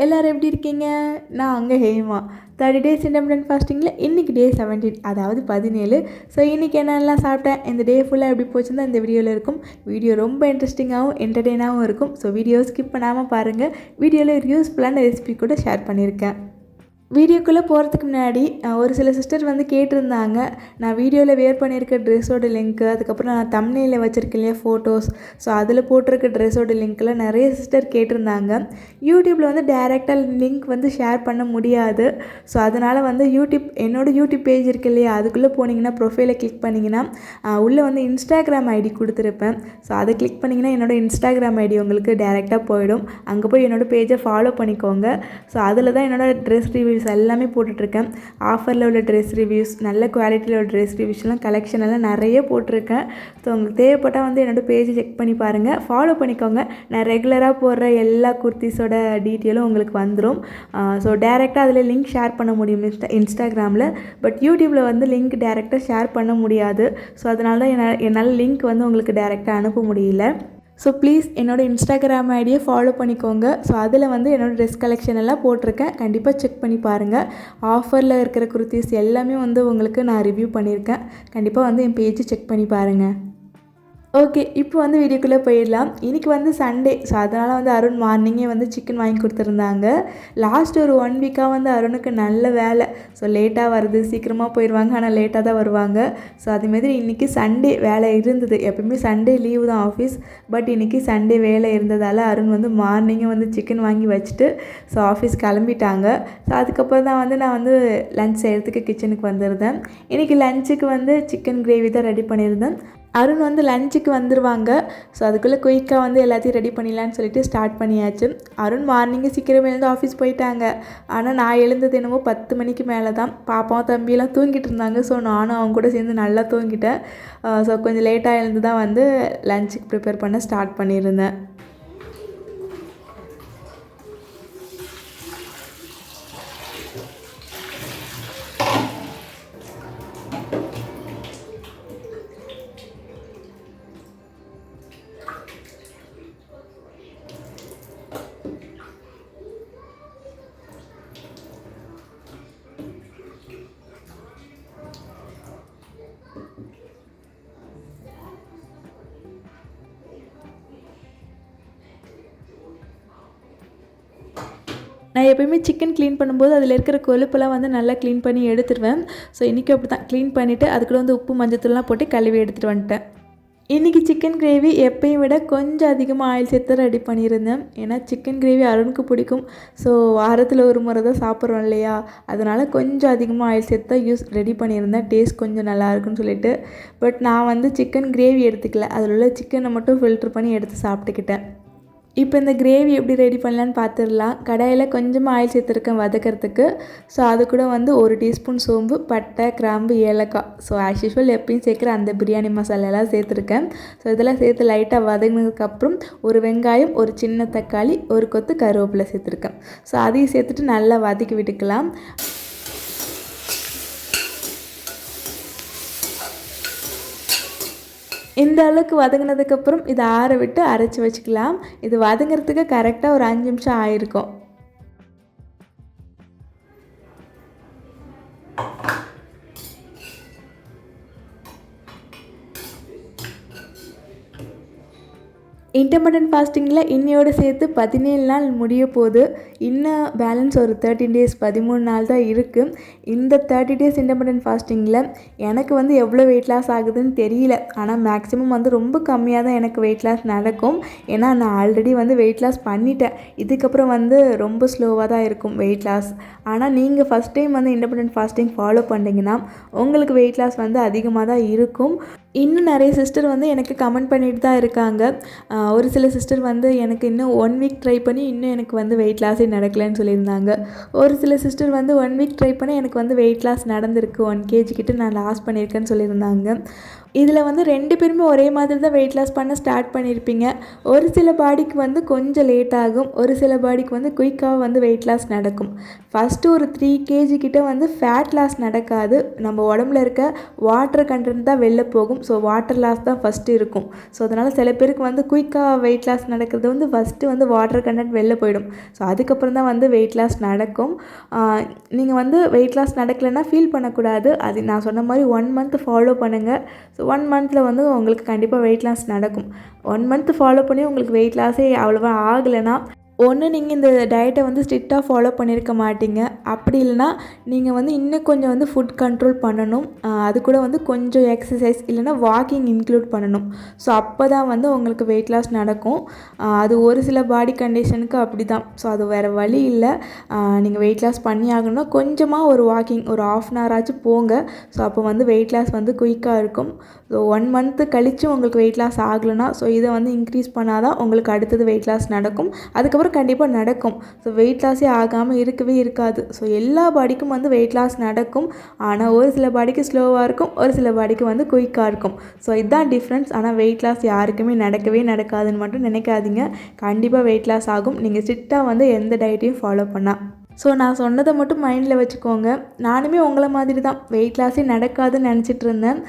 எல்லோரும் எப்படி இருக்கீங்க? நான் அங்கே ஹேமா. 30 டேஸ் இன்டர்மிட்டன்ட் ஃபாஸ்டிங்கில் இன்றைக்கி டே 17, அதாவது 17. ஸோ இன்றைக்கி என்னெல்லாம் சாப்பிட்டேன், இந்த டே ஃபுல்லாக எப்படி போச்சுன்னு தான் இந்த வீடியோவில் இருக்கும். வீடியோ ரொம்ப இன்ட்ரெஸ்டிங்காகவும் என்டர்டெயினாகவும் இருக்கும். ஸோ வீடியோ ஸ்கிப் பண்ணாமல் பாருங்கள். வீடியோவில் ஒரு யூஸ்ஃபுல்லான ரெசிபி கூட ஷேர் பண்ணியிருக்கேன். வீடியோக்குள்ளே போகிறதுக்கு முன்னாடி ஒரு சில சிஸ்டர் வந்து கேட்டிருந்தாங்க, நான் வீடியோவில் வேர் பண்ணியிருக்க ட்ரெஸ்ஸோட லிங்க்கு, அதுக்கப்புறம் நான் தம்ப்நெயிலில் வச்சுருக்கேன் இல்லையா ஃபோட்டோஸ், ஸோ அதில் போட்டிருக்க ட்ரெஸ்ஸோட லிங்க்கெலாம் நிறைய சிஸ்டர் கேட்டிருந்தாங்க. யூடியூப்பில் வந்து டைரெக்டாக லிங்க் வந்து ஷேர் பண்ண முடியாது. ஸோ அதனால் வந்து என்னோடய யூடியூப் பேஜ் இருக்கு இல்லையா, அதுக்குள்ளே போனீங்கன்னா ப்ரொஃபைலை கிளிக் பண்ணிங்கன்னா உள்ளே வந்து இன்ஸ்டாகிராம் ஐடி கொடுத்துருப்பேன். ஸோ அதை கிளிக் பண்ணிங்கன்னா என்னோடய இன்ஸ்டாகிராம் ஐடி உங்களுக்கு டைரெக்டாக போயிடும். அங்கே போய் என்னோடய பேஜை ஃபாலோ பண்ணிக்கோங்க. ஸோ அதில் தான் என்னோடய ட்ரெஸ் ரிவ்யூ எல்லாமே போட்டுட்ருக்கேன். ஆஃபரில் உள்ள ட்ரெஸ் ரிவ்யூஸ், நல்ல குவாலிட்டியில் உள்ள ட்ரெஸ் ரிவ்யூஸ்லாம் கலெக்ஷன் எல்லாம் நிறைய போட்டிருக்கேன். ஸோ உங்களுக்கு தேவைப்பட்டால் வந்து என்னோடய பேஜை செக் பண்ணி பாருங்கள், ஃபாலோ பண்ணிக்கோங்க. நான் ரெகுலராக போடுற எல்லா குர்த்திஸோட டீட்டெயிலும் உங்களுக்கு வந்துடும். ஸோ டேரெக்டாக அதில் லிங்க் ஷேர் பண்ண முடியும் இன்ஸ்டாகிராமில். பட் யூடியூப்பில் வந்து லிங்க் டேரெக்டாக ஷேர் பண்ண முடியாது. ஸோ அதனால தான் என்னால் லிங்க் வந்து உங்களுக்கு டேரெக்டாக அனுப்ப முடியல. ஸோ ப்ளீஸ் என்னோடய இன்ஸ்டாகிராம் ஐடியை ஃபாலோ பண்ணிக்கோங்க. ஸோ அதில் வந்து என்னோடய ட்ரெஸ் கலெக்ஷன் எல்லாம் போட்டிருக்கேன், கண்டிப்பாக செக் பண்ணி பாருங்கள். ஆஃபரில் இருக்கிற குர்த்திஸ் எல்லாமே வந்து உங்களுக்கு நான் ரிவ்யூ பண்ணியிருக்கேன், கண்டிப்பாக வந்து என் பேஜை செக் பண்ணி பாருங்கள். ஓகே, இப்போ வந்து வீடியோக்குள்ளே போயிடலாம். இன்றைக்கி வந்து சண்டே, ஸோ அதனால் வந்து அருண் மார்னிங்கே வந்து சிக்கன் வாங்கி கொடுத்துருந்தாங்க. லாஸ்ட் ஒரு 1 வீக்காக வந்து அருணுக்கு நல்ல வேலை. ஸோ லேட்டாக வருது, சீக்கிரமாக போயிடுவாங்க, ஆனால் லேட்டாக தான் வருவாங்க. ஸோ அதுமாதிரி இன்றைக்கி சண்டே வேலை இருந்தது. எப்பவுமே சண்டே லீவு தான் ஆஃபீஸ், பட் இன்றைக்கி சண்டே வேலை இருந்ததால் அருண் வந்து மார்னிங்கே வந்து சிக்கன் வாங்கி வச்சுட்டு ஸோ ஆஃபீஸ் கிளம்பிட்டாங்க. ஸோ அதுக்கப்புறம் தான் வந்து நான் வந்து லன்ச் செய்கிறதுக்கு கிச்சனுக்கு வந்திருந்தேன். இன்றைக்கி லஞ்சுக்கு வந்து சிக்கன் கிரேவி தான் ரெடி பண்ணியிருந்தேன். அருண் வந்து லஞ்சுக்கு வந்துடுவாங்க. ஸோ அதுக்குள்ளே குயிக்காக வந்து எல்லாத்தையும் ரெடி பண்ணிடலான்னு சொல்லிட்டு ஸ்டார்ட் பண்ணியாச்சு. அருண் மார்னிங்கே சீக்கிரம் எழுந்து ஆஃபீஸ் போயிட்டாங்க. ஆனால் நான் எழுந்தது என்னமோ 10 மணிக்கு மேலே தான். பாப்பாவும் தம்பியெல்லாம் தூங்கிட்டு இருந்தாங்க. ஸோ நானும் அவங்க கூட சேர்ந்து நல்லா தூங்கிட்டேன். ஸோ கொஞ்சம் லேட்டாக எழுந்து தான் வந்து லஞ்சுக்கு ப்ரிப்பேர் பண்ண ஸ்டார்ட் பண்ணியிருந்தேன். நான் எப்போயுமே சிக்கன் க்ளீன் பண்ணும்போது அதில் இருக்கிற கொழுப்பெல்லாம் வந்து நல்லா க்ளீன் பண்ணி எடுத்துடுவேன். ஸோ இன்றைக்கி அப்படி தான் க்ளீன் பண்ணிவிட்டு அதுக்குள்ளே வந்து உப்பு மஞ்சத்தூள்லாம் போட்டு கழுவி எடுத்துகிட்டு வந்துட்டேன். இன்றைக்கி சிக்கன் கிரேவி எப்பயும் விட கொஞ்சம் அதிகமாக ஆயில் சேர்த்து ரெடி பண்ணியிருந்தேன். ஏன்னா சிக்கன் கிரேவி அருணுக்கு பிடிக்கும். ஸோ வாரத்தில் ஒரு முறை தான் சாப்பிட்றோம் இல்லையா, அதனால் கொஞ்சம் அதிகமாக ஆயில் சேர்த்து தான் ரெடி பண்ணியிருந்தேன், டேஸ்ட் கொஞ்சம் நல்லாயிருக்குன்னு சொல்லிட்டு. பட் நான் வந்து சிக்கன் கிரேவி எடுத்துக்கல, அதில் உள்ள சிக்கனை மட்டும் ஃபில்ட்ரு பண்ணி எடுத்து சாப்பிட்டுக்கிட்டேன். இப்போ இந்த கிரேவி எப்படி ரெடி பண்ணலான்னு பார்த்துடலாம். கடாயில் கொஞ்சமாக ஆயில் சேர்த்துருக்கேன் வதக்கிறதுக்கு. ஸோ அது கூட வந்து 1 டீஸ்பூன் சோம்பு, பட்டை, கிராம்பு, ஏலக்காய், ஸோ ஆஸ் யூஷுவல் எப்பயும் சேர்க்குற அந்த பிரியாணி மசாலாலாம் சேர்த்துருக்கேன். ஸோ இதெல்லாம் சேர்த்து லைட்டாக வதங்கினதுக்கப்புறம் ஒரு வெங்காயம், ஒரு சின்ன தக்காளி, ஒரு கொத்து கருவேப்பிலை சேர்த்துருக்கேன். ஸோ அதையும் சேர்த்துட்டு நல்லா வதக்கி விட்டுக்கலாம். இந்த அளவுக்கு வதங்கினதுக்கப்புறம் இதை ஆற விட்டு அரைச்சி வச்சுக்கலாம். இது வதங்கிறதுக்கு கரெக்டாக ஒரு 5 நிமிஷம் ஆயிருக்கும். இன்டர்மிட்டன்ட் ஃபாஸ்டிங்கில் இன்னையோடு சேர்த்து 17 நாள் முடிய போகுது. இன்னும் பேலன்ஸ் ஒரு 13 டேஸ் 13 நாள் தான் இருக்குது. இந்த 30 டேஸ் இன்டர்மிட்டன்ட் ஃபாஸ்டிங்கில் எனக்கு வந்து எவ்வளோ வெயிட் லாஸ் ஆகுதுன்னு தெரியல. ஆனால் மேக்ஸிமம் வந்து ரொம்ப கம்மியாக தான் எனக்கு வெயிட் லாஸ் நடக்கும். ஏன்னா நான் ஆல்ரெடி வந்து வெயிட் லாஸ் பண்ணிட்டேன். இதுக்கப்புறம் வந்து ரொம்ப ஸ்லோவாக தான் இருக்கும் வெயிட் லாஸ். ஆனால் நீங்கள் ஃபஸ்ட் டைம் வந்து இன்டர்மிட்டன்ட் ஃபாஸ்டிங் ஃபாலோ பண்ணிங்கன்னா உங்களுக்கு வெயிட் லாஸ் வந்து அதிகமாக தான் இருக்கும். இன்னும் நிறைய சிஸ்டர் வந்து எனக்கு கமெண்ட் பண்ணிட்டு தான் இருக்காங்க. ஒரு சில சிஸ்டர் வந்து எனக்கு இன்னும் 1 வீக் ட்ரை பண்ணி இன்னும் எனக்கு வந்து வெயிட் லாஸே நடக்கலைன்னு சொல்லியிருந்தாங்க. ஒரு சில சிஸ்டர் வந்து 1 வீக் ட்ரை பண்ணி எனக்கு வந்து வெயிட் லாஸ் நடந்திருக்கு, 1 kg கிட்ட நான் லாஸ் பண்ணியிருக்கேன்னு சொல்லியிருந்தாங்க. இதில் வந்து 2 பேருமே ஒரே மாதிரி தான் வெயிட் லாஸ் பண்ண ஸ்டார்ட் பண்ணியிருப்பீங்க. ஒரு சில பாடிக்கு வந்து கொஞ்சம் லேட் ஆகும், ஒரு சில பாடிக்கு வந்து குயிக்காக வந்து வெயிட் லாஸ் நடக்கும். ஃபஸ்ட்டு ஒரு 3 kg கிட்ட வந்து ஃபேட் லாஸ் நடக்காது. நம்ம உடம்புல இருக்க வாட்டர் கண்டென்ட் தான் வெளில போகும். ஸோ வாட்டர் லாஸ் தான் ஃபஸ்ட்டு இருக்கும். ஸோ அதனால் சில பேருக்கு வந்து குயிக்காக வெயிட் லாஸ் நடக்கிறது வந்து ஃபஸ்ட்டு வந்து வாட்டர் கண்டென்ட் வெளில போயிடும். ஸோ அதுக்கப்புறம் தான் வந்து வெயிட் லாஸ் நடக்கும். நீங்கள் வந்து வெயிட் லாஸ் நடக்கலைன்னா ஃபீல் பண்ணக்கூடாது. அது நான் சொன்ன மாதிரி 1 month ஃபாலோ பண்ணுங்கள். ஸோ 1 monthல வந்து உங்களுக்கு கண்டிப்பாக வெயிட் லாஸ் நடக்கும். 1 month ஃபாலோ பண்ணி உங்களுக்கு வெயிட் லாஸே அவ்வளோவா ஆகலைன்னா ஒன்று நீங்கள் இந்த டயட்டை வந்து ஸ்ட்ரிக்டாக ஃபாலோ பண்ணியிருக்க மாட்டீங்க. அப்படி இல்லைனா நீங்கள் வந்து இன்னும் கொஞ்சம் வந்து ஃபுட் கண்ட்ரோல் பண்ணணும். அது கூட வந்து கொஞ்சம் எக்ஸசைஸ் இல்லைனா வாக்கிங் இன்க்ளூட் பண்ணணும். ஸோ அப்போ தான் வந்து உங்களுக்கு வெயிட் லாஸ் நடக்கும். அது ஒரு சில பாடி கண்டிஷனுக்கு அப்படி தான். ஸோ அது வேறு வழி இல்லை. நீங்கள் வெயிட் லாஸ் பண்ணி ஆகணும்னா கொஞ்சமாக ஒரு வாக்கிங் ஒரு 1/2 hour ஆச்சும் போங்க. ஸோ அப்போ வந்து வெயிட் லாஸ் வந்து குயிக்காக இருக்கும். ஸோ 1 month கழித்து உங்களுக்கு வெயிட் லாஸ் ஆகலைன்னா ஸோ இதை வந்து இன்க்ரீஸ் பண்ணால் தான் உங்களுக்கு அடுத்தது வெயிட் லாஸ் நடக்கும். அதுக்கப்புறம் கண்டிப்பாக நடக்கும். ஸோ வெயிட் லாஸே ஆகாமல் இருக்கவே இருக்காது. ஸோ எல்லா பாடிக்கும் வந்து வெயிட் லாஸ் நடக்கும். ஆனால் ஒரு சில பாடிக்கு ஸ்லோவாக இருக்கும், ஒரு சில பாடிக்கு வந்து குயிக்காக இருக்கும். ஸோ இதுதான் டிஃப்ரென்ஸ். ஆனால் வெயிட் லாஸ் யாருக்குமே நடக்கவே நடக்காதுன்னு மட்டும் நினைக்காதீங்க. கண்டிப்பாக வெயிட் லாஸ் ஆகும். நீங்கள் ஸ்ட்ரிக்டாக வந்து எந்த டயட்டையும் ஃபாலோ பண்ணால். ஸோ நான் சொன்னதை மட்டும் மைண்டில் வச்சுக்கோங்க. நானுமே உங்களை மாதிரி தான் வெயிட் லாஸே நடக்காதுன்னு நினச்சிட்டு இருந்தேன்.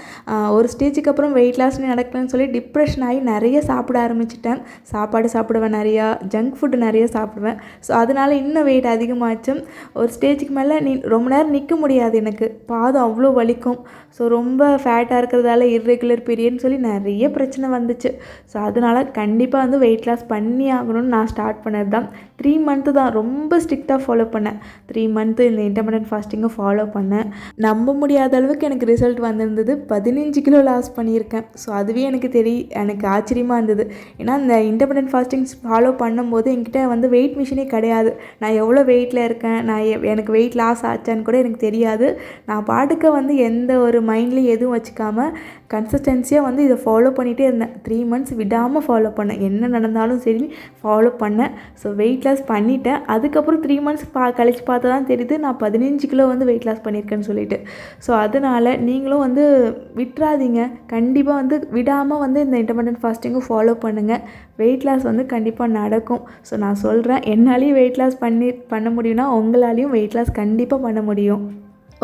ஒரு ஸ்டேஜுக்கு அப்புறம் வெயிட் லாஸ்னே நடக்கலன்னு சொல்லி டிப்ரெஷன் ஆகி நிறைய சாப்பிட ஆரம்பிச்சிட்டேன். சாப்பாடு சாப்பிடுவேன், நிறையா ஜங்க் ஃபுட்டு நிறைய சாப்பிடுவேன். ஸோ அதனால் இன்னும் வெயிட் அதிகமாச்சு. ஒரு ஸ்டேஜுக்கு மேலே ரொம்ப நேரம் நிற்க முடியாது, எனக்கு பாதம் அவ்வளோ வலிக்கும். ஸோ ரொம்ப ஃபேட்டாக இருக்கிறதால இர்ரெகுலர் பீரியட்னு சொல்லி நிறைய பிரச்சனை வந்துச்சு. ஸோ அதனால் கண்டிப்பாக வந்து வெயிட் லாஸ் பண்ணி ஆகணும்னு நான் ஸ்டார்ட் பண்ணது தான். 3 month தான் ரொம்ப ஸ்ட்ரிக்டாக ஃபாலோ பண்ணேன். 3 month இந்த இன்டர்மிட்டன்ட் ஃபாஸ்டிங்கை ஃபாலோ பண்ணேன். நம்ப முடியாத அளவுக்கு எனக்கு ரிசல்ட் வந்திருந்தது. 15 கிலோ லாஸ் பண்ணியிருக்கேன். ஸோ அதுவே எனக்கு ஆச்சரியமாக இருந்தது. ஏன்னா இந்த இன்டர்மிட்டன்ட் ஃபாஸ்டிங்ஸ் ஃபாலோ பண்ணும்போது என்கிட்ட வந்து வெயிட் மிஷினே கிடையாது. நான் எவ்வளோ வெயிட்டில் இருக்கேன், எனக்கு வெயிட் லாஸ் ஆச்சான்னு கூட எனக்கு தெரியாது. நான் பாட்டுக்க வந்து எந்த ஒரு மைண்ட்லேயும் எதுவும் வச்சுக்காமல் கன்சிஸ்டன்சியாக வந்து இதை ஃபாலோ பண்ணிகிட்டே இருந்தேன். 3 months விடாமல் ஃபாலோ பண்ணேன். என்ன நடந்தாலும் சரி ஃபாலோ பண்ணேன். ஸோ வெயிட் லாஸ் பண்ணிட்டேன். அதுக்கப்புறம் 3 months கழிச்சு பார்த்தா தான் தெரியுது நான் 15 கிலோ வந்து வெயிட் லாஸ் பண்ணியிருக்கேன்னு சொல்லிட்டு. ஸோ அதனால் நீங்களும் வந்து விட்டுறாதீங்க. கண்டிப்பாக வந்து விடாமல் வந்து இந்த இன்டர்மிட்டன்ட் ஃபாஸ்டிங்கும் ஃபாலோ பண்ணுங்கள். வெயிட் லாஸ் வந்து கண்டிப்பாக நடக்கும். ஸோ நான் சொல்கிறேன், என்னாலையும் வெயிட் லாஸ் பண்ண முடியும்னா உங்களாலையும் வெயிட் லாஸ் கண்டிப்பாக பண்ண முடியும்.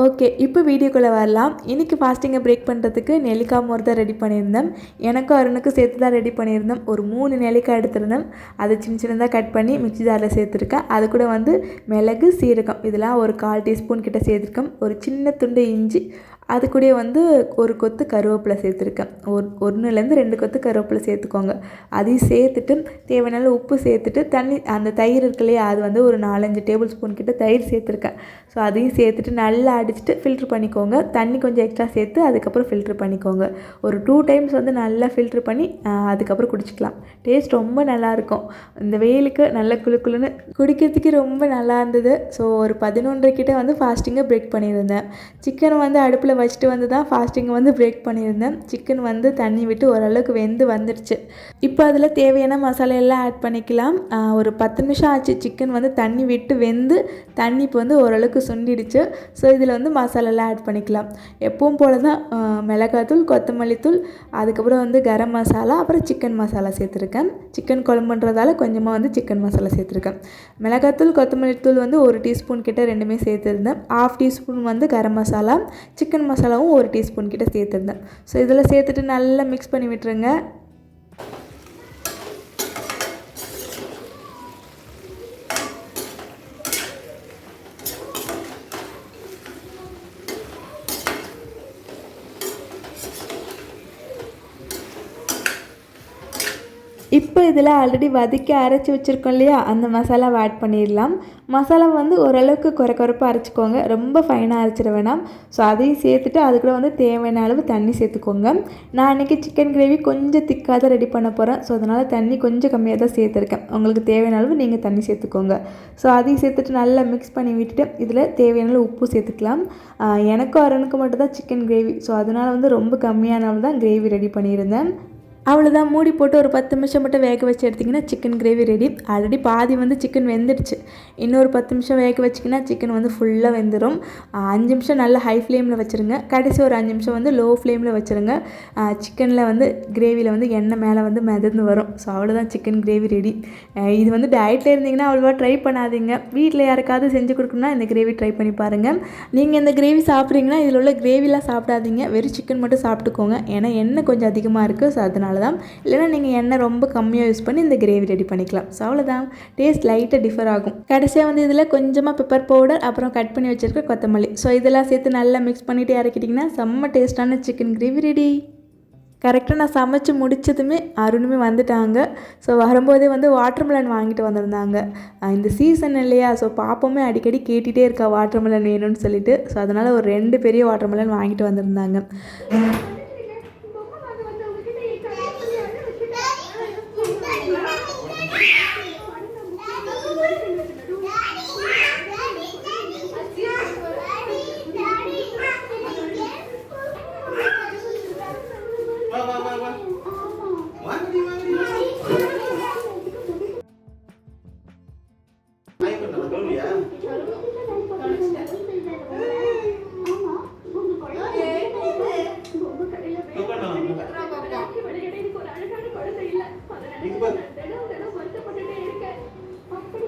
ஓகே, இப்போ வீடியோக்குள்ளே வரலாம். இன்றைக்கி ஃபாஸ்டிங்கை பிரேக் பண்ணுறதுக்கு நெல்லிக்காய் மோர் தான் ரெடி பண்ணியிருந்தேன். எனக்கும் அருணுக்கும் சேர்த்து தான் ரெடி பண்ணியிருந்தேன். ஒரு 3 நெல்லிக்காய் எடுத்திருந்தேன். அதை சின்ன சின்னதாக கட் பண்ணி மிக்ஸி ஜாரில் சேர்த்துருக்கேன். அது கூட வந்து மிளகு, சீரகம் இதெல்லாம் ஒரு 1/4 teaspoon கிட்ட சேர்த்துருக்கேன். ஒரு சின்ன துண்டு இஞ்சி, அது கூட வந்து ஒரு கொத்து கருவேப்பிலை சேர்த்துருக்கேன். 1லேருந்து 2 கொத்து கருவேப்பிலை சேர்த்துக்கோங்க. அதையும் சேர்த்துட்டு தேவையான உப்பு சேர்த்துட்டு அந்த தயிர் இருக்கு இல்லையா, அது வந்து ஒரு 4-5 tablespoon கிட்ட தயிர் சேர்த்துருக்கேன். ஸோ அதையும் சேர்த்துட்டு நல்லா அடிச்சுட்டு ஃபில்ட்ரு பண்ணிக்கோங்க. தண்ணி கொஞ்சம் எக்ஸ்ட்ரா சேர்த்து அதுக்கப்புறம் ஃபில்ட்ரு பண்ணிக்கோங்க. ஒரு 2 times வந்து நல்லா ஃபில்ட்ரு பண்ணி அதுக்கப்புறம் குடிச்சிக்கலாம். டேஸ்ட் ரொம்ப நல்லாயிருக்கும். இந்த வெயிலுக்கு நல்ல குளுன்னு குடிக்கிறதுக்கு ரொம்ப நல்லா இருந்தது. ஸோ ஒரு 11:30 கிட்ட வந்து ஃபாஸ்டிங்கை பிரேக் பண்ணியிருந்தேன். சிக்கன் வந்து அடுப்பில் வச்சுட்டு வந்து தான் ஃபாஸ்டிங் வந்து பிரேக் பண்ணியிருந்தேன். சிக்கன் வந்து தண்ணி விட்டு ஓரளவுக்கு வெந்து வந்துடுச்சு. இப்போ அதில் தேவையான மசாலா எல்லாம் ஆட் பண்ணிக்கலாம். ஒரு 10 நிமிஷம் ஆச்சு சிக்கன் வந்து தண்ணி விட்டு வெந்து தண்ணி இப்போ வந்து ஓரளவுக்கு சுண்டிடுச்சு. ஸோ இதில் வந்து மசாலாலாம் ஆட் பண்ணிக்கலாம். எப்பவும் போல தான் மிளகாத்தூள், கொத்தமல்லி தூள், அதுக்கப்புறம் வந்து கரம் மசாலா, அப்புறம் சிக்கன் மசாலா சேர்த்துருக்கேன். சிக்கன் குழம்புன்றதால கொஞ்சமாக வந்து சிக்கன் மசாலா சேர்த்துருக்கேன். மிளகாத்தூள், கொத்தமல்லி தூள் வந்து 1 teaspoon கிட்ட ரெண்டுமே சேர்த்துருந்தேன். 1/2 teaspoon வந்து கரம் மசாலா, சிக்கன் மசாலாவும் 1 teaspoon கிட்ட சேர்த்துருந்தேன். ஸோ இதில் சேர்த்துட்டு நல்லா மிக்ஸ் பண்ணி விட்டுருங்க. இப்போ இதில் ஆல்ரெடி வதக்கி அரைச்சி வச்சுருக்கோம் இல்லையா, அந்த மசாலாவை ஆட் பண்ணிடலாம். மசாலா வந்து ஓரளவுக்கு குறைப்பாக அரைச்சிக்கோங்க, ரொம்ப ஃபைனாக அரைச்சிட வேணாம். ஸோ அதையும் சேர்த்துட்டு அது கூட வந்து தேவையான அளவு தண்ணி சேர்த்துக்கோங்க. நான் இன்றைக்கி சிக்கன் கிரேவி கொஞ்சம் திக்காக தான் ரெடி பண்ண போகிறேன். ஸோ அதனால் தண்ணி கொஞ்சம் கம்மியாக தான் சேர்த்துருக்கேன். உங்களுக்கு தேவையான அளவு நீங்கள் தண்ணி சேர்த்துக்கோங்க. ஸோ அதையும் சேர்த்துட்டு நல்லா மிக்ஸ் பண்ணி விட்டுட்டு இதில் தேவையான அளவு உப்பு சேர்த்துக்கலாம். எனக்கும் அருணுக்கு மட்டும் தான் சிக்கன் கிரேவி. ஸோ அதனால் வந்து ரொம்ப கம்மியான அளவு தான் கிரேவி ரெடி பண்ணியிருந்தேன். அவ்வளோதான், மூடி போட்டு ஒரு 10 நிமிஷம் மட்டும் வேக வச்சு எடுத்திங்கன்னா சிக்கன் கிரேவி ரெடி. ஆல்ரெடி பாதி வந்து சிக்கன் வெந்துடுச்சு. இன்னொரு 10 நிமிஷம் வேக வச்சிங்கன்னா சிக்கன் வந்து ஃபுல்லாக வெந்துடும். 5 நிமிஷம் நல்லா ஹை ஃப்ளேமில் வச்சுருங்க. கடைசி ஒரு 5 நிமிஷம் வந்து லோ ஃப்ளேமில் வச்சுருங்க. சிக்கனில் வந்து கிரேவியில் வந்து எண்ணெய் மேலே வந்து மிதந்து வரும். ஸோ அவ்வளோதான், சிக்கன் கிரேவி ரெடி. இது வந்து டயட்டில் இருந்தீங்கன்னா அவ்வளோவா ட்ரை பண்ணாதீங்க. வீட்டில் யாருக்காவது செஞ்சு கொடுக்கணும்னா இந்த கிரேவி ட்ரை பண்ணி பாருங்கள். நீங்கள் இந்த கிரேவி சாப்பிட்றீங்கன்னா இதில் உள்ள கிரேவிலாம் சாப்பிடாதீங்க, வெறும் சிக்கன் மட்டும் சாப்பிட்டுக்கோங்க. ஏன்னா எண்ணெய் கொஞ்சம் அதிகமாக இருக்குது. ஸோ அதனால தான். இல்லைனா நீங்கள் எண்ணெய் ரொம்ப கம்மியாக யூஸ் பண்ணி இந்த கிரேவி ரெடி பண்ணிக்கலாம். ஸோ அவ்வளோதான், டேஸ்ட் லைட்டாக டிஃபர் ஆகும். கடைசியாக வந்து இதில் கொஞ்சமாக பெப்பர் பவுடர், அப்புறம் கட் பண்ணி வச்சுருக்க கொத்தமல்லி, ஸோ இதெல்லாம் சேர்த்து நல்லா மிக்ஸ் பண்ணிவிட்டு இறக்கிட்டிங்கன்னா செம்ம டேஸ்ட்டான சிக்கன் கிரேவி ரெடி. கரெக்டாக நான் சமைச்சு முடித்ததுமே அருணுமே வந்துட்டாங்க. ஸோ வரும்போதே வந்து வாட்டர்மெலன் வாங்கிட்டு வந்திருந்தாங்க. இந்த சீசன் இல்லையா, ஸோ பாப்போமே அடிக்கடி கேட்டுகிட்டே இருக்கா வாட்டர்மெலன் வேணும்னு சொல்லிட்டு. ஸோ அதனால் ஒரு 2 பெரிய வாட்டர்மெலன் வாங்கிட்டு வந்திருந்தாங்க.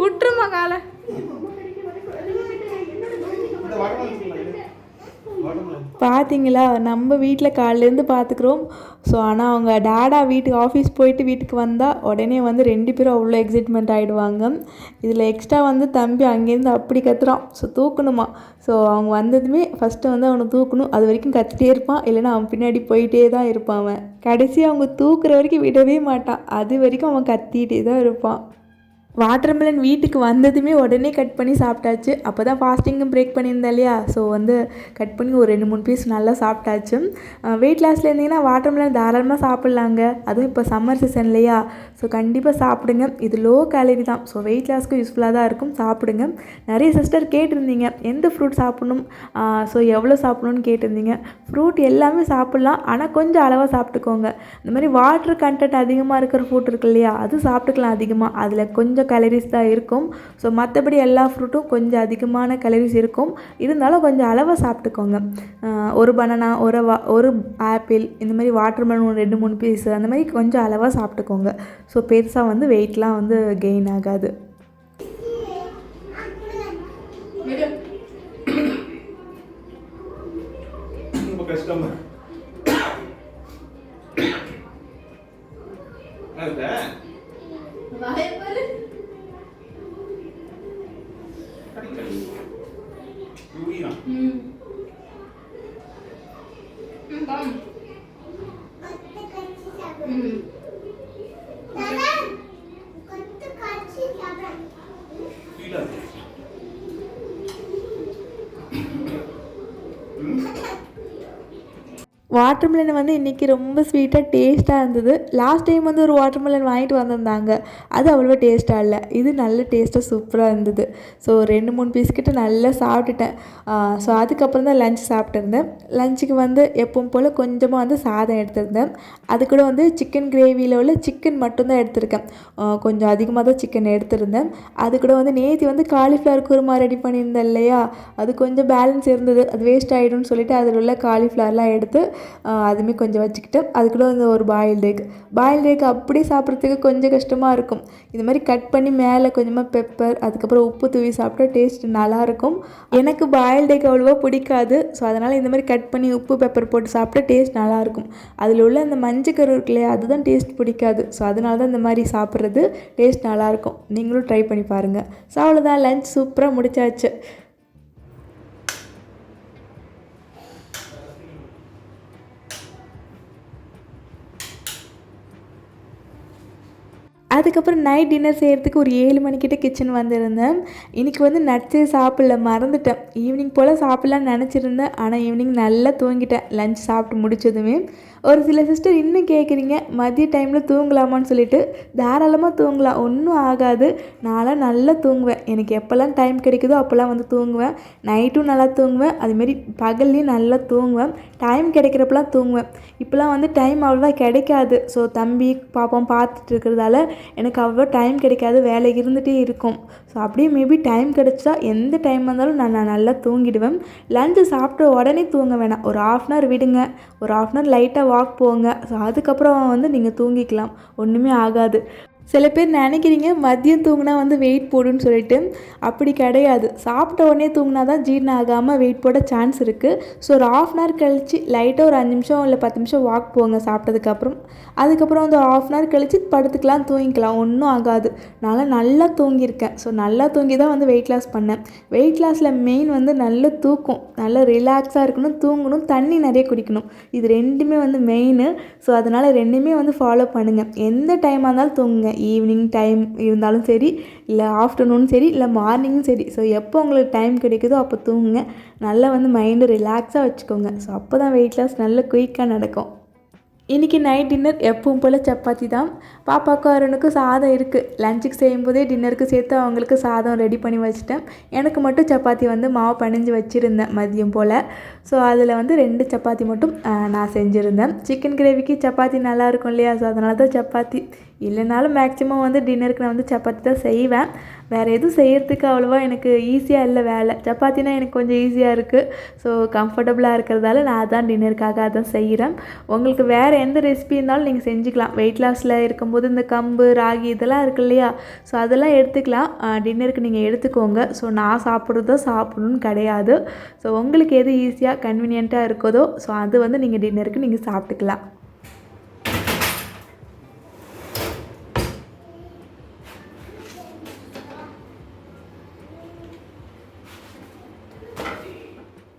விட்டுருமா காலை. பார்த்தீங்களா, நம்ம வீட்டில் காலையிலேருந்து பார்த்துக்குறோம். ஸோ ஆனால் அவங்க டாடா ஆஃபீஸ் போயிட்டு வீட்டுக்கு வந்தால் உடனே வந்து 2 பேரும் அவ்வளோ எக்ஸைட்மெண்ட் ஆகிடுவாங்க. இதில் எக்ஸ்ட்ரா வந்து தம்பி அங்கேருந்து அப்படி கத்துறான். ஸோ தூக்கணுமா. ஸோ அவங்க வந்ததுமே ஃபஸ்ட்டு வந்து அவனை தூக்கணும். அது வரைக்கும் கத்திட்டே இருப்பான், இல்லைன்னா அவன் பின்னாடி போயிட்டே தான் இருப்பான். அவன் கடைசி அவங்க தூக்குற வரைக்கும் விடவே மாட்டான். அது வரைக்கும் அவன் கத்திகிட்டே தான் இருப்பான். வாட்டர்மெலன் வீட்டுக்கு வந்ததுமே உடனே கட் பண்ணி சாப்பிட்டாச்சு. அப்போ தான் ஃபாஸ்டிங்கும் பிரேக் பண்ணியிருந்தேன் இல்லையா. ஸோ வந்து கட் பண்ணி ஒரு 2-3 பீஸ் நல்லா சாப்பிட்டாச்சு. வெயிட் லாஸில் இருந்தீங்கன்னா வாட்டர்மெலன் தாராளமாக சாப்பிட்லாங்க. அதுவும் இப்போ சம்மர் சீசன் இல்லையா. ஸோ கண்டிப்பாக சாப்பிடுங்க. இது லோ கேலரி தான். ஸோ வெயிட் லாஸ்க்கு யூஸ்ஃபுல்லாக தான் இருக்கும். சாப்பிடுங்க. நிறைய சிஸ்டர் கேட்டிருந்தீங்க எந்த ஃப்ரூட் சாப்பிடணும், ஸோ எவ்வளோ சாப்பிடணும்னு கேட்டிருந்தீங்க. ஃப்ரூட் எல்லாமே சாப்பிட்லாம், ஆனால் கொஞ்சம் அளவாக சாப்பிட்டுக்கோங்க. இந்த மாதிரி வாட்டர் கண்டென்ட் அதிகமாக இருக்கிற ஃப்ரூட் இருக்கு இல்லையா, அது சாப்பிட்டுக்கலாம் அதிகமாக. அதில் கொஞ்சம் கலரிஸ் தான் இருக்கும். ஸோ மற்றபடி எல்லா ஃப்ரூட்டும் கொஞ்சம் அதிகமான கலரிஸ் இருக்கும். இருந்தாலும் கொஞ்சம் அளவாக சாப்பிட்டுக்கோங்க. ஒரு பனானா, ஒரு ஆப்பிள், இந்த மாதிரி வாட்டர்மெலன் 2-3 பீஸ், அந்த மாதிரி கொஞ்சம் அளவாக சாப்பிட்டுக்கோங்க. ஸோ பெருசாக வந்து வெயிட்லாம் வந்து கெயின் ஆகாது. வாட்டர்மெலன் வந்து இன்றைக்கி ரொம்ப ஸ்வீட்டாக டேஸ்ட்டாக இருந்தது. லாஸ்ட் டைம் வந்து ஒரு வாட்டர்மெலன் வாங்கிட்டு வந்திருந்தாங்க, அது அவ்வளோவா டேஸ்ட்டாக இல்லை. இது நல்ல டேஸ்ட்டாக சூப்பராக இருந்தது. ஸோ 2-3 பீஸ் கிட்ட நல்லா சாப்பிட்டுட்டேன். ஸோ அதுக்கப்புறம் தான் லஞ்ச் சாப்பிட்டுருந்தேன். லஞ்சுக்கு வந்து எப்பவும் போல் கொஞ்சமாக வந்து சாதம் எடுத்திருந்தேன். அது கூட வந்து சிக்கன் கிரேவியில் உள்ள சிக்கன் மட்டும்தான் எடுத்திருக்கேன். கொஞ்சம் அதிகமாக தான் சிக்கன் எடுத்திருந்தேன். அது கூட வந்து நேற்று வந்து காலிஃப்ளவர் குருமா ரெடி பண்ணியிருந்தேன் இல்லையா, அது கொஞ்சம் பேலன்ஸ் இருந்தது. அது வேஸ்ட் ஆகிடும்னு சொல்லிட்டு அதில் உள்ள காலிஃப்ளவர்லாம் எடுத்து அதுவுமே கொஞ்சம் வச்சுக்கிட்டு, அதுக்குள்ளே வந்து ஒரு பாயில்டு எக் அப்படியே சாப்பிட்றதுக்கு கொஞ்சம் கஷ்டமாக இருக்கும். இது மாதிரி கட் பண்ணி மேலே கொஞ்சமாக பெப்பர், அதுக்கப்புறம் உப்பு தூவி சாப்பிட்டா டேஸ்ட் நல்லாயிருக்கும். எனக்கு பாயில்டு எக் அவ்வளோவா பிடிக்காது. ஸோ அதனால் இந்த மாதிரி கட் பண்ணி உப்பு பெப்பர் போட்டு சாப்பிட்டா டேஸ்ட் நல்லாயிருக்கும். அதில் உள்ள அந்த மஞ்சக்கரு இருக்கு இல்லையா, அதுதான் டேஸ்ட் பிடிக்காது. ஸோ அதனால தான் இந்த மாதிரி சாப்பிட்றது டேஸ்ட் நல்லாயிருக்கும். நீங்களும் ட்ரை பண்ணி பாருங்கள். ஸோ அவ்வளோதான், லஞ்ச் சூப்பராக முடிச்சாச்சு. அதுக்கப்புறம் நைட் டின்னர் செய்கிறதுக்கு ஒரு 7 மணிக்கிட்ட கிச்சன் வந்திருந்தேன். இன்றைக்கி வந்து நட்ஸே சாப்பிடல, மறந்துட்டேன். ஈவினிங் போல் சாப்பிட்லான்னு நினச்சிருந்தேன், ஆனால் ஈவினிங் நல்லா தூங்கிட்டேன் லஞ்ச் சாப்பிட்டு முடிச்சதுமே. ஒரு சில சிஸ்டர் இன்னும் கேட்குறீங்க மதிய டைமில் தூங்கலாமான்னு சொல்லிட்டு. தாராளமாக தூங்கலாம், ஒன்றும் ஆகாது. நான்லாம் நல்லா தூங்குவேன். எனக்கு எப்போல்லாம் டைம் கிடைக்குதோ அப்போல்லாம் வந்து தூங்குவேன். நைட்டும் நல்லா தூங்குவேன், அதுமாரி பகல்லையும் நல்லா தூங்குவேன். டைம் கிடைக்கிறப்பெல்லாம் தூங்குவேன். இப்போலாம் வந்து டைம் அவ்வளோவா கிடைக்காது. ஸோ தம்பி பாப்போம் பார்த்துட்டு இருக்கிறதால எனக்கு அவ்வளோ டைம் கிடைக்காது, வேலை இருந்துகிட்டே இருக்கும். ஸோ அப்படியே மேபி டைம் கிடச்சா எந்த டைம் வந்தாலும் நான் நல்லா தூங்கிடுவேன். லஞ்சு சாப்பிட்ட உடனே தூங்க வேணாம், ஒரு 1/2 அன் ஹவர் விடுங்க, ஒரு 1/2 அன் ஹவர் லைட்டாக வாக் போங்க. ஸோ அதுக்கப்புறம் வந்து நீங்கள் தூங்கிக்கலாம், ஒன்றுமே ஆகாது. சில பேர் நினைக்கிறீங்க மதியம் தூங்கினா வந்து வெயிட் போடுன்னு சொல்லிட்டு. அப்படி கிடையாது. சாப்பிட்ட உடனே தூங்கினா தான் ஜீரணம் ஆகாமல் வெயிட் போட சான்ஸ் இருக்குது. ஸோ ஒரு 1/2 அன் ஹவர் கழித்து லைட்டாக ஒரு 5 நிமிஷம் இல்லை 10 நிமிஷம் வாக் போங்க சாப்பிட்டதுக்கப்புறம். அதுக்கப்புறம் வந்து 1/2 அன் ஹவர் கழித்து படுத்துக்கலாம், தூங்கிக்கலாம், ஒன்றும் ஆகாது. நான் நல்லா தூங்கியிருக்கேன். ஸோ நல்லா தூங்கி தான் வந்து வெயிட் லாஸ் பண்ணேன். வெயிட் லாஸில் மெயின் வந்து நல்ல தூக்கம், நல்ல ரிலாக்ஸாக இருக்கணும், தூங்கணும், தண்ணி நிறைய குடிக்கணும். இது ரெண்டுமே வந்து மெயின். ஸோ அதனால் ரெண்டுமே வந்து ஃபாலோ பண்ணுங்கள். எந்த டைமாக இருந்தாலும் தூங்குங்க. ஈவினிங் டைம் இருந்தாலும் சரி, இல்லை ஆஃப்டர்நூன் சரி, இல்லை மார்னிங்கும் சரி. ஸோ எப்போ உங்களுக்கு டைம் கிடைக்குதோ அப்போ தூங்குங்க. நல்லா வந்து மைண்டு ரிலாக்ஸாக வச்சுக்கோங்க. ஸோ அப்போ தான் வெயிட் லாஸ் நல்ல குயிக்காக நடக்கும். இன்றைக்கி நைட் டின்னர் எப்பவும் போல் சப்பாத்தி தான். பாப்பாவுக்கும் அருணுக்கும் சாதம் இருக்குது. லஞ்சுக்கு செய்யும்போதே டின்னருக்கு சேர்த்து அவங்களுக்கு சாதம் ரெடி பண்ணி வச்சுட்டேன். எனக்கு மட்டும் சப்பாத்தி வந்து மாவு பிணைஞ்சு வச்சுருந்தேன் மதியம் போல். ஸோ அதில் வந்து 2 சப்பாத்தி மட்டும் நான் செஞ்சுருந்தேன். சிக்கன் கிரேவிக்கு சப்பாத்தி நல்லாயிருக்கும் இல்லையா? ஸோ அதனால தான் சப்பாத்தி. இல்லைனாலும் மேக்ஸிமம் வந்து டின்னருக்கு நான் வந்து சப்பாத்தி தான் செய்வேன். வேறு எதுவும் செய்கிறதுக்கு அவ்வளோவா எனக்கு ஈஸியாக இல்லை வேலை. சப்பாத்தினா எனக்கு கொஞ்சம் ஈஸியாக இருக்குது. ஸோ கம்ஃபர்டபுளாக இருக்கிறதால நான் அதான் டின்னருக்காக அதான் செய்கிறேன். உங்களுக்கு வேறு எந்த ரெசிபி இருந்தாலும் நீங்கள் செஞ்சுக்கலாம். வெயிட் லாஸில் இருக்கும்போது இந்த கம்பு, ராகி இதெல்லாம் இருக்குது இல்லையா? ஸோ அதெல்லாம் எடுத்துக்கலாம். டின்னருக்கு நீங்கள் எடுத்துக்கோங்க. ஸோ நான் சாப்பிட்றதோ சாப்பிடணும்னு கிடையாது. ஸோ உங்களுக்கு எது ஈஸியாக கன்வீனியண்ட்டாக இருக்குதோ ஸோ அது வந்து நீங்கள் டின்னருக்கு நீங்கள் சாப்பிட்டுக்கலாம்.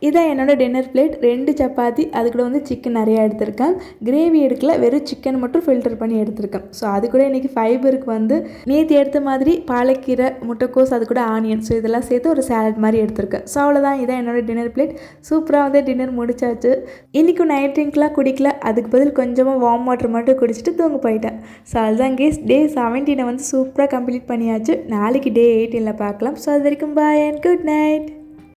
இதான் என்னோடய டின்னர் பிளேட். 2 சப்பாத்தி, அது கூட வந்து சிக்கன் நிறையா எடுத்திருக்கேன். கிரேவி எடுக்கல, வெறும் சிக்கன் மட்டும் ஃபில்டர் பண்ணி எடுத்திருக்கேன். ஸோ அது கூட இன்றைக்கி ஃபைபருக்கு வந்து நேற்று எடுத்த மாதிரி பாலக்கீரை, முட்டைக்கோஸ், அது கூட ஆனியன், ஸோ இதெல்லாம் சேர்த்து ஒரு சாலட் மாதிரி எடுத்திருக்கேன். ஸோ அவ்வளோதான், இதான் என்னோடய டின்னர் பிளேட். சூப்பராக வந்து டின்னர் முடிச்சாச்சு. இன்றைக்கும் நைட் ட்ரிங்க்லாம் குடிக்கல, அதுக்கு பதில் கொஞ்சமாக வார்ம் வாட்டர் மட்டும் குடிச்சிட்டு தூங்க போயிட்டேன். ஸோ அதுதான் கேஸ், டே 17 வந்து சூப்பராக கம்ப்ளீட் பண்ணியாச்சு. நாளைக்கு டே 18 பார்க்கலாம். ஸோ அது வரைக்கும் பாய் அண்ட் குட் நைட்.